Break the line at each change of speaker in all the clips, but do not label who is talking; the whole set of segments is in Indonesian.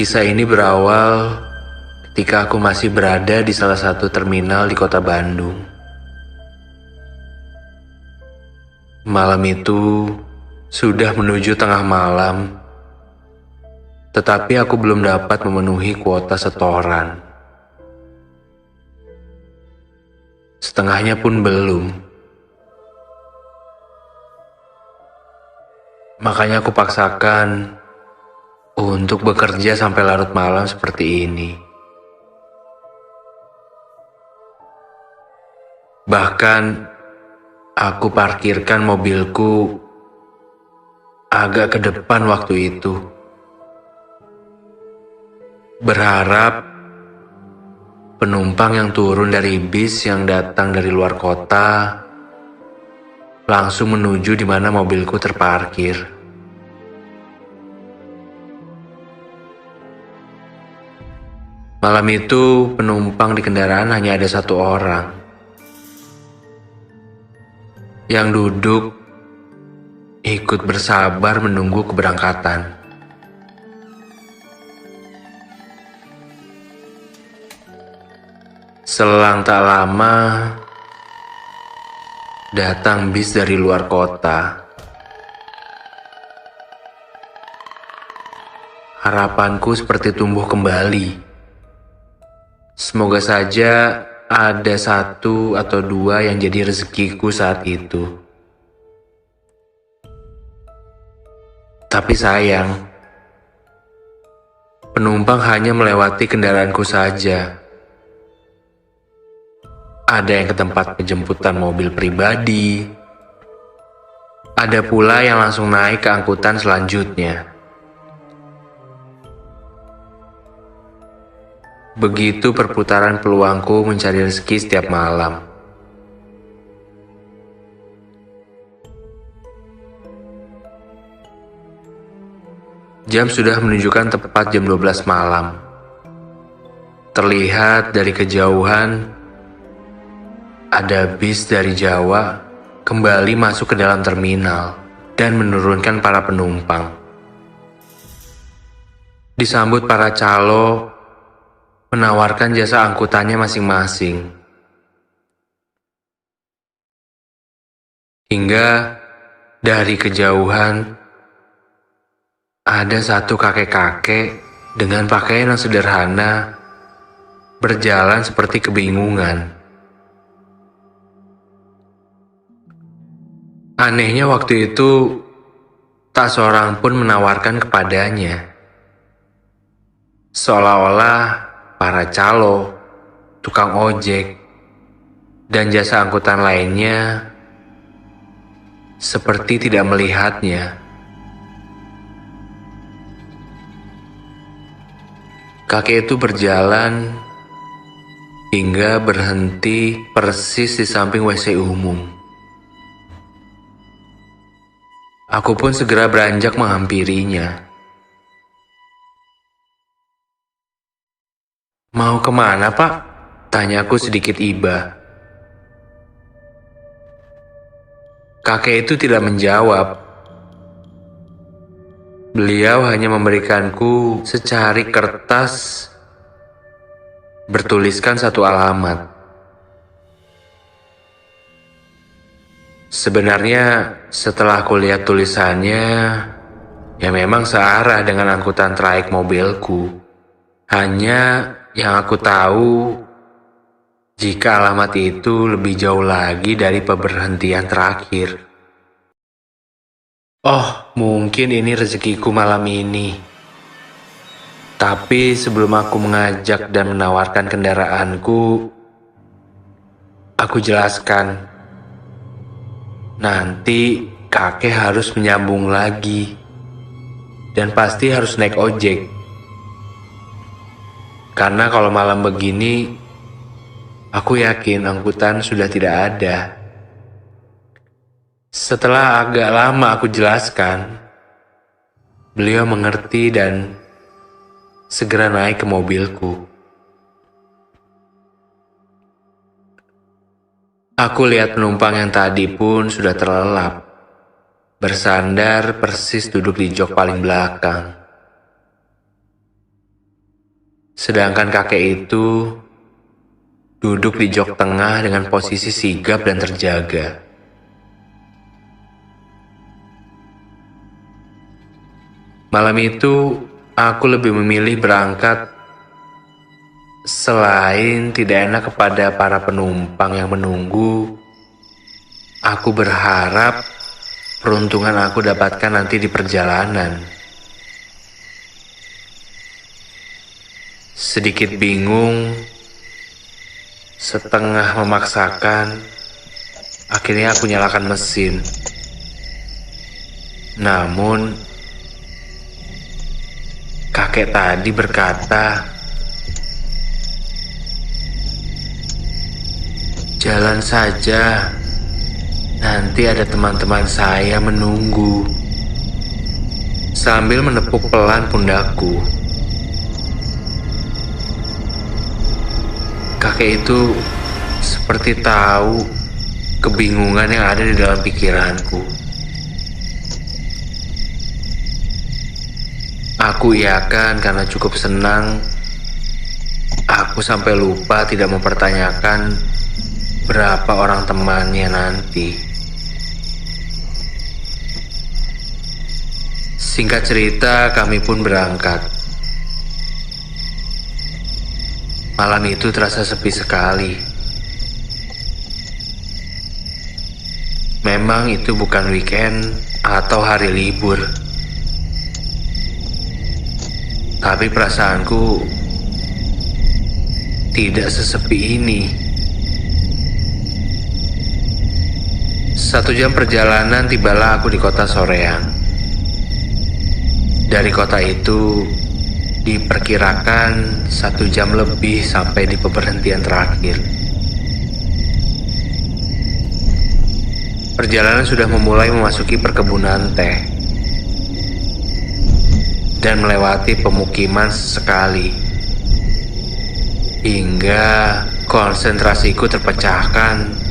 Kisah ini berawal ketika aku masih berada di salah satu terminal di kota Bandung. Malam itu sudah menuju tengah malam, tetapi aku belum dapat memenuhi kuota setoran. Setengahnya pun belum. Makanya aku paksakan untuk bekerja sampai larut malam seperti ini. Bahkan aku parkirkan mobilku agak ke depan waktu itu, berharap penumpang yang turun dari bis yang datang dari luar kota langsung menuju di mana mobilku terparkir. Malam itu penumpang di kendaraan hanya ada satu orang, yang duduk ikut bersabar menunggu keberangkatan. Selang tak lama, datang bis dari luar kota. Harapanku seperti tumbuh kembali. Semoga saja ada satu atau dua yang jadi rezekiku saat itu. Tapi sayang, penumpang hanya melewati kendaraanku saja. Ada yang ke tempat penjemputan mobil pribadi, ada pula yang langsung naik ke angkutan selanjutnya. Begitu perputaran peluangku mencari rezeki setiap malam. Jam sudah menunjukkan tepat jam 12 malam. Terlihat dari kejauhan, ada bis dari Jawa kembali masuk ke dalam terminal dan menurunkan para penumpang. Disambut para calo menawarkan jasa angkutannya masing-masing. Hingga dari kejauhan ada satu kakek-kakek dengan pakaian yang sederhana berjalan seperti kebingungan. Anehnya waktu itu tak seorang pun menawarkan kepadanya. Seolah-olah para calo, tukang ojek, dan jasa angkutan lainnya seperti tidak melihatnya. Kakek itu berjalan hingga berhenti persis di samping WC umum. Aku pun segera beranjak menghampirinya. "Mau kemana, Pak?" tanyaku sedikit iba. Kakek itu tidak menjawab. Beliau hanya memberikanku secari kertas bertuliskan satu alamat. Sebenarnya setelah aku lihat tulisannya, ya memang searah dengan angkutan trayek mobilku. Hanya yang aku tahu, jika alamat itu lebih jauh lagi dari pemberhentian terakhir. Oh, mungkin ini rezekiku malam ini. Tapi sebelum aku mengajak dan menawarkan kendaraanku, aku jelaskan, nanti kakek harus menyambung lagi, dan pasti harus naik ojek. Karena kalau malam begini, aku yakin angkutan sudah tidak ada. Setelah agak lama aku jelaskan, beliau mengerti dan segera naik ke mobilku. Aku lihat penumpang yang tadi pun sudah terlelap, bersandar persis duduk di jok paling belakang. Sedangkan kakek itu duduk di jok tengah dengan posisi sigap dan terjaga. Malam itu, aku lebih memilih berangkat selain tidak enak kepada para penumpang yang menunggu. Aku berharap peruntungan aku dapatkan nanti di perjalanan. Sedikit bingung, setengah memaksakan, akhirnya aku nyalakan mesin. Namun, kakek tadi berkata, "Jalan saja, nanti ada teman-teman saya menunggu." Sambil menepuk pelan pundakku. Kakek itu seperti tahu kebingungan yang ada di dalam pikiranku. Aku iakan karena cukup senang. Aku sampai lupa tidak mempertanyakan berapa orang temannya nanti. Singkat cerita, kami pun berangkat. Malam itu terasa sepi sekali. Memang itu bukan weekend atau hari libur. Tapi perasaanku tidak sesepi ini. 1 jam perjalanan tibalah aku di kota Soreang. Dari kota itu diperkirakan 1 jam lebih sampai di pemberhentian terakhir. Perjalanan sudah memulai memasuki perkebunan teh dan melewati pemukiman sekali, hingga konsentrasiku terpecahkan.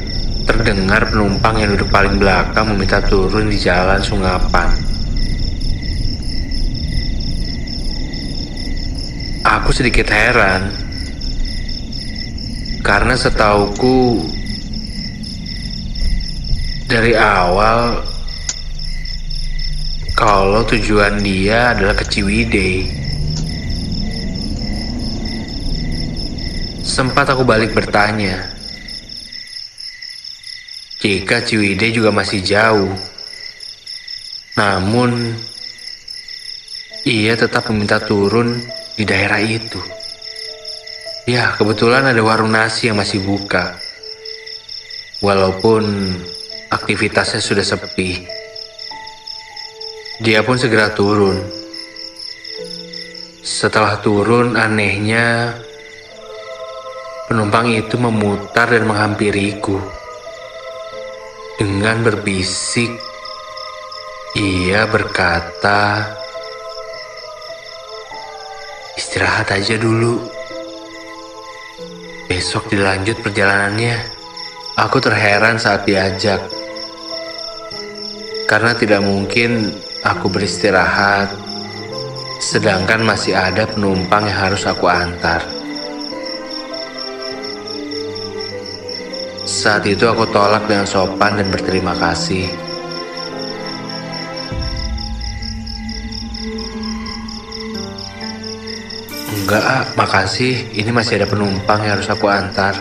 Terdengar penumpang yang duduk paling belakang meminta turun di jalan Sungapan. Aku sedikit heran, karena setauku dari awal kalau tujuan dia adalah ke Ciwidey. Sempat aku balik bertanya, jika Ciwidey juga masih jauh. Namun, ia tetap meminta turun di daerah itu. Ya, kebetulan ada warung nasi yang masih buka. Walaupun aktivitasnya sudah sepi. Dia pun segera turun. Setelah turun, anehnya penumpang itu memutar dan menghampiriku. Dengan berbisik, ia berkata, "Istirahat aja dulu. Besok dilanjut perjalanannya." Aku terheran saat diajak. Karena tidak mungkin aku beristirahat, sedangkan masih ada penumpang yang harus aku antar. Saat itu aku tolak dengan sopan dan berterima kasih. "Enggak, makasih. Ini masih ada penumpang yang harus aku antar."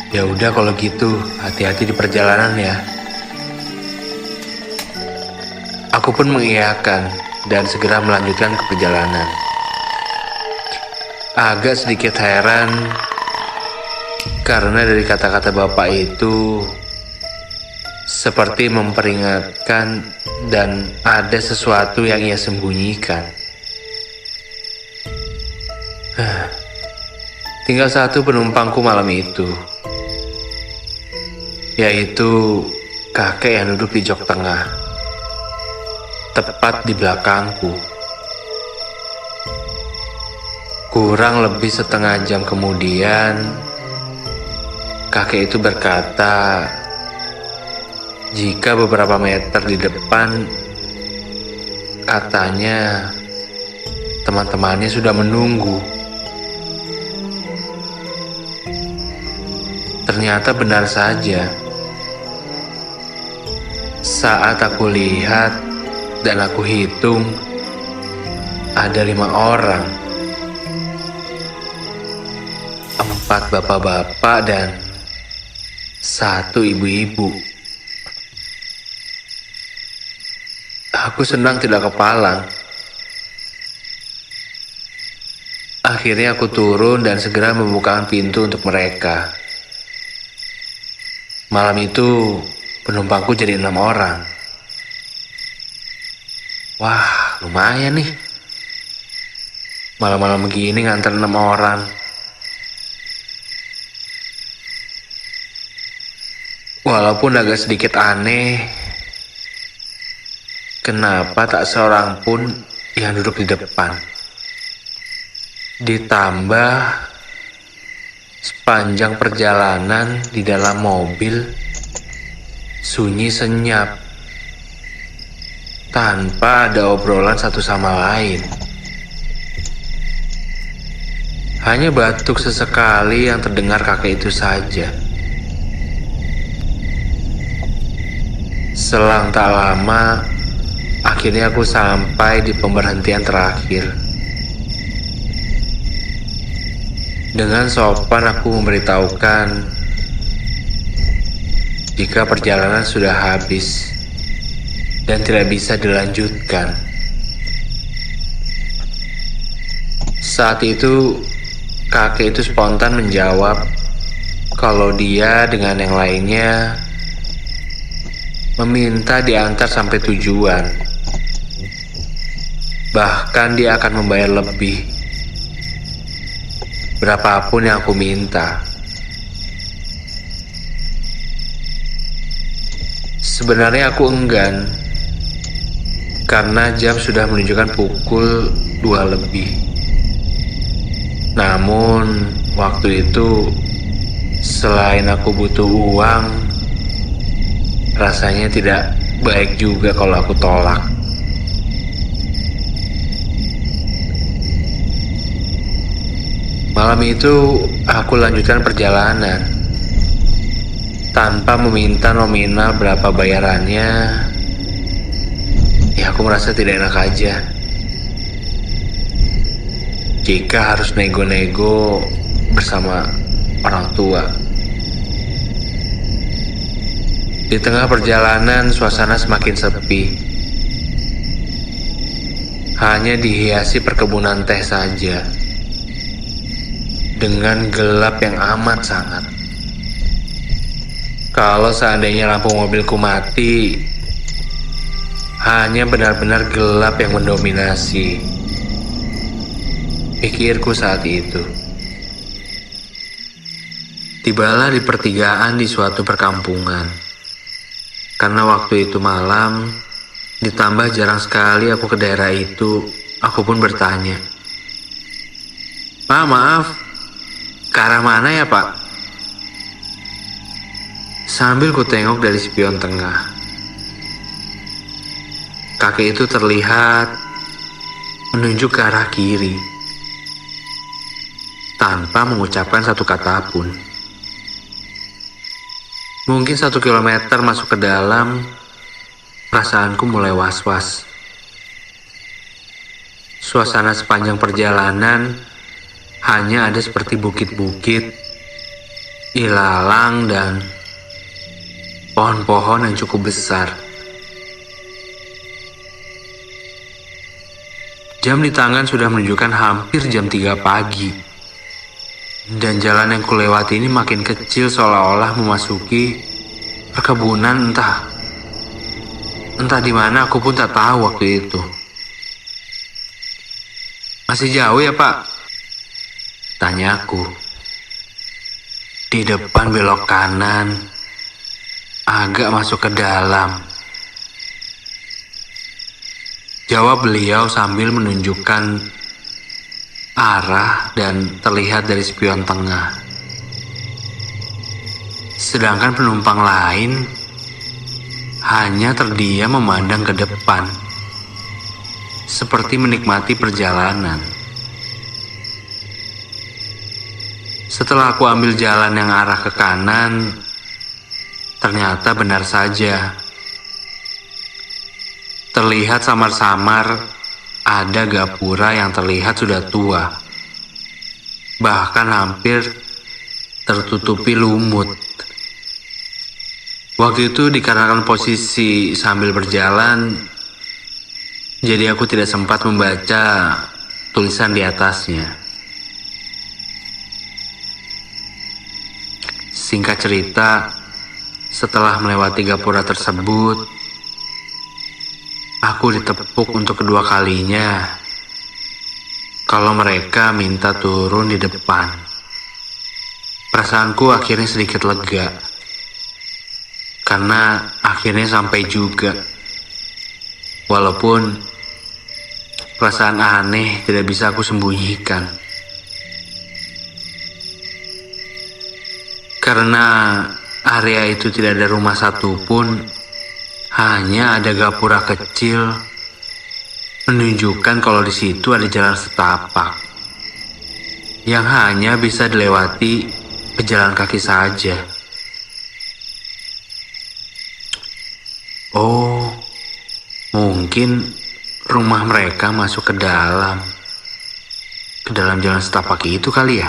"Ya udah kalau gitu, hati-hati di perjalanan ya." Aku pun mengiyakan dan segera melanjutkan ke perjalanan. Agak sedikit heran karena dari kata-kata bapak itu seperti memperingatkan dan ada sesuatu yang ia sembunyikan. Tinggal satu penumpangku malam itu, yaitu kakek yang duduk di jok tengah, tepat di belakangku. Kurang lebih setengah jam kemudian, kakek itu berkata, jika beberapa meter di depan, katanya teman-temannya sudah menunggu. Ternyata benar saja. Saat aku lihat dan aku hitung, ada 5 orang. 4 bapak-bapak dan 1 ibu-ibu. Aku senang tidak kepalang. Akhirnya aku turun dan segera membukakan pintu untuk mereka. Malam itu penumpangku jadi 6 orang. Wah, lumayan nih. Malam-malam begini nganter 6 orang. Walaupun agak sedikit aneh, kenapa tak seorang pun yang duduk di depan. Ditambah sepanjang perjalanan di dalam mobil sunyi senyap, tanpa ada obrolan satu sama lain. Hanya batuk sesekali yang terdengar kakek itu saja. Selang tak lama, akhirnya aku sampai di pemberhentian terakhir. Dengan sopan aku memberitahukan jika perjalanan sudah habis dan tidak bisa dilanjutkan. Saat itu, kakek itu spontan menjawab kalau dia dengan yang lainnya meminta diantar sampai tujuan. Bahkan dia akan membayar lebih, berapapun yang aku minta. Sebenarnya aku enggan, karena jam sudah menunjukkan pukul 2 lebih. Namun, waktu itu, selain aku butuh uang, rasanya tidak baik juga kalau aku tolak. Malam itu, aku lanjutkan perjalanan. Tanpa meminta nominal berapa bayarannya, ya aku merasa tidak enak aja. Jika harus nego-nego bersama orang tua. Di tengah perjalanan, suasana semakin sepi. Hanya dihiasi perkebunan teh saja. Dengan gelap yang amat sangat. Kalau seandainya lampu mobilku mati, hanya benar-benar gelap yang mendominasi. Pikirku saat itu. Tibalah di pertigaan di suatu perkampungan. Karena waktu itu malam, ditambah jarang sekali aku ke daerah itu, aku pun bertanya. Pak, maaf, ke arah mana ya Pak? Sambil ku tengok dari spion tengah. Kakek itu terlihat menunjuk ke arah kiri, tanpa mengucapkan satu kata pun. Mungkin 1 kilometer masuk ke dalam, perasaanku mulai was-was. Suasana sepanjang perjalanan hanya ada seperti bukit-bukit, ilalang, dan pohon-pohon yang cukup besar. Jam di tangan sudah menunjukkan hampir jam 3 pagi. Dan jalan yang kulewati ini makin kecil, seolah-olah memasuki perkebunan entah di mana, aku pun tak tahu waktu itu. Masih jauh ya Pak? Tanyaku. Di depan belok kanan, agak masuk ke dalam. Jawab beliau sambil menunjukkan arah dan terlihat dari spion tengah. Sedangkan penumpang lain hanya terdiam memandang ke depan. seperti menikmati perjalanan. Setelah aku ambil jalan yang arah ke kanan, ternyata benar saja. Terlihat samar-samar ada gapura yang terlihat sudah tua, bahkan hampir tertutupi lumut. Waktu itu dikarenakan posisi sambil berjalan, jadi aku tidak sempat membaca tulisan di atasnya. Singkat cerita, setelah melewati gapura tersebut, aku ditepuk untuk kedua kalinya kalau mereka minta turun di depan. Perasaanku akhirnya sedikit lega, karena akhirnya sampai juga. Walaupun perasaan aneh tidak bisa aku sembunyikan. Karena area itu tidak ada rumah satupun, hanya ada gapura kecil, menunjukkan kalau di situ ada jalan setapak yang hanya bisa dilewati pejalan kaki saja. Oh, mungkin rumah mereka masuk ke dalam jalan setapak itu kali ya,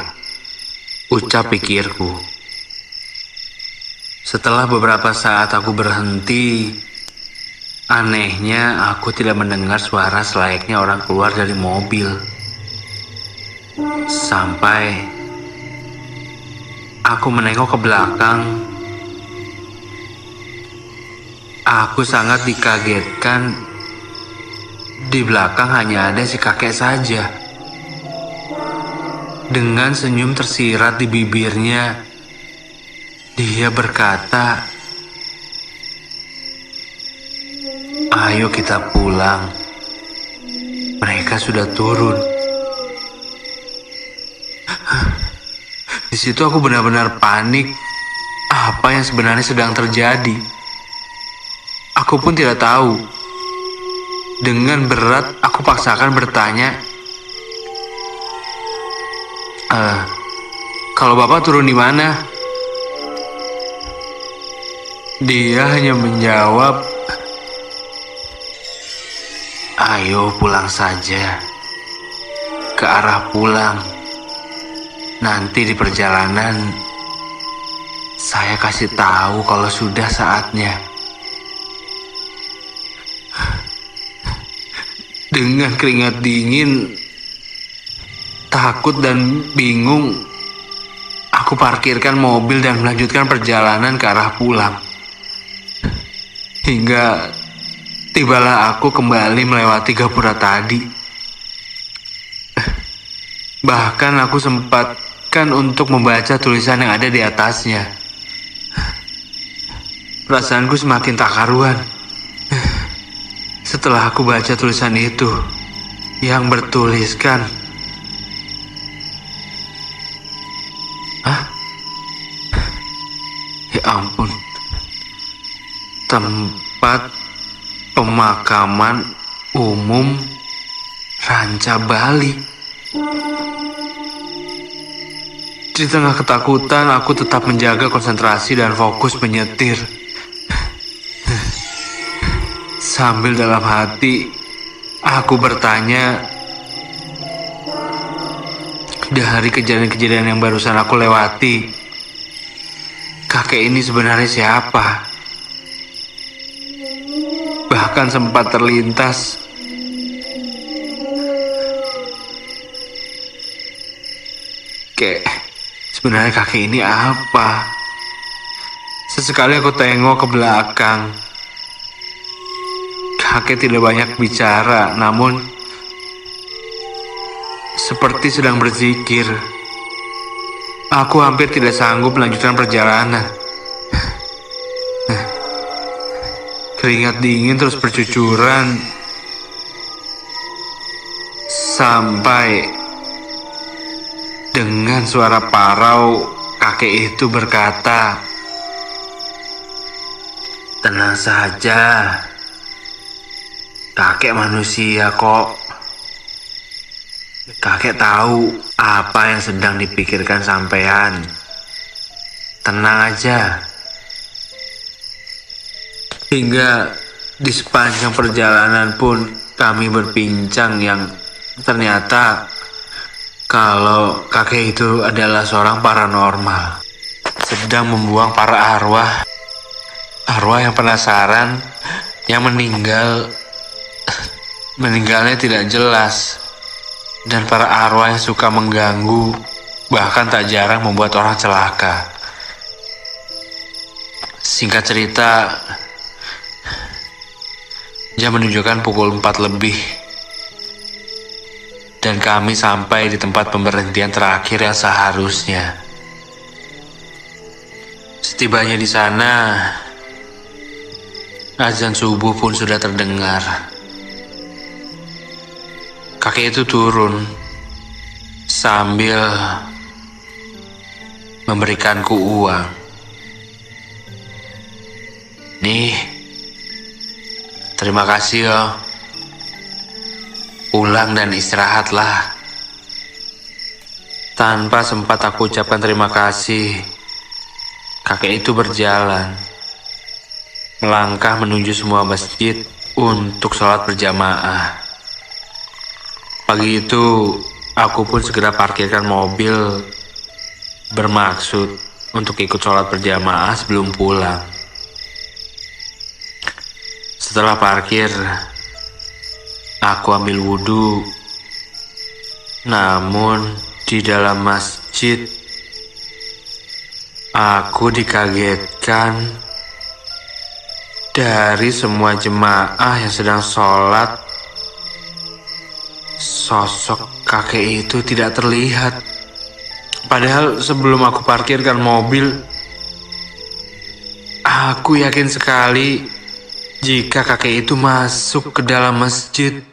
ucap pikirku. Setelah beberapa saat aku berhenti, anehnya aku tidak mendengar suara selayaknya orang keluar dari mobil. Sampai aku menengok ke belakang, aku sangat dikagetkan. Di belakang hanya ada si kakek saja, dengan senyum tersirat di bibirnya. Dia berkata, "Ayo kita pulang. Mereka sudah turun." Di situ aku benar-benar panik. Apa yang sebenarnya sedang terjadi? Aku pun tidak tahu. Dengan berat aku paksakan bertanya, "Kalau Bapak turun di mana?" Dia hanya menjawab, "Ayo pulang saja. Ke arah pulang. Nanti di perjalanan saya kasih tahu kalau sudah saatnya." Dengan keringat dingin, takut dan bingung, aku parkirkan mobil dan melanjutkan perjalanan ke arah pulang. Hingga tibalah aku kembali melewati gapura tadi. Bahkan aku sempatkan untuk membaca tulisan yang ada di atasnya. Perasaanku semakin tak karuan setelah aku baca tulisan itu yang bertuliskan, ya ampun, tempat pemakaman umum Ranca Bali. Di tengah ketakutan, aku tetap menjaga konsentrasi dan fokus menyetir. Sambil dalam hati, aku bertanya, dari kejadian-kejadian yang barusan aku lewati, kakek ini sebenarnya siapa? Bahkan sempat terlintas sebenarnya kakek ini apa? Sesekali aku tengok ke belakang. Kakek tidak banyak bicara, namun seperti sedang berzikir. Aku hampir tidak sanggup melanjutkan perjalanan. Keringat dingin terus bercucuran sampai dengan suara parau kakek itu berkata, "Tenang saja, Kakek manusia kok. Kakek tahu apa yang sedang dipikirkan sampean. Tenang aja. Hingga di sepanjang perjalanan pun kami berbincang yang ternyata kalau kakek itu adalah seorang paranormal, sedang membuang para arwah yang penasaran, yang meninggalnya tidak jelas, dan para arwah yang suka mengganggu, bahkan tak jarang membuat orang celaka. Singkat cerita, jam menunjukkan pukul 4 lebih, dan kami sampai di tempat pemberhentian terakhir yang seharusnya. Setibanya di sana, azan subuh pun sudah terdengar. Kakek itu turun sambil memberikanku uang. Nih, terima kasih yo. Pulang dan istirahatlah. Tanpa sempat aku ucapkan terima kasih, kakek itu berjalan, melangkah menuju semua masjid untuk sholat berjamaah. Pagi itu, aku pun segera parkirkan mobil bermaksud untuk ikut sholat berjamaah sebelum pulang. Setelah parkir, aku ambil wudhu. Namun di dalam masjid, aku dikagetkan dari semua jemaah yang sedang sholat. Sosok kakek itu tidak terlihat. Padahal sebelum aku parkirkan mobil, aku yakin sekali jika kakek itu masuk ke dalam masjid.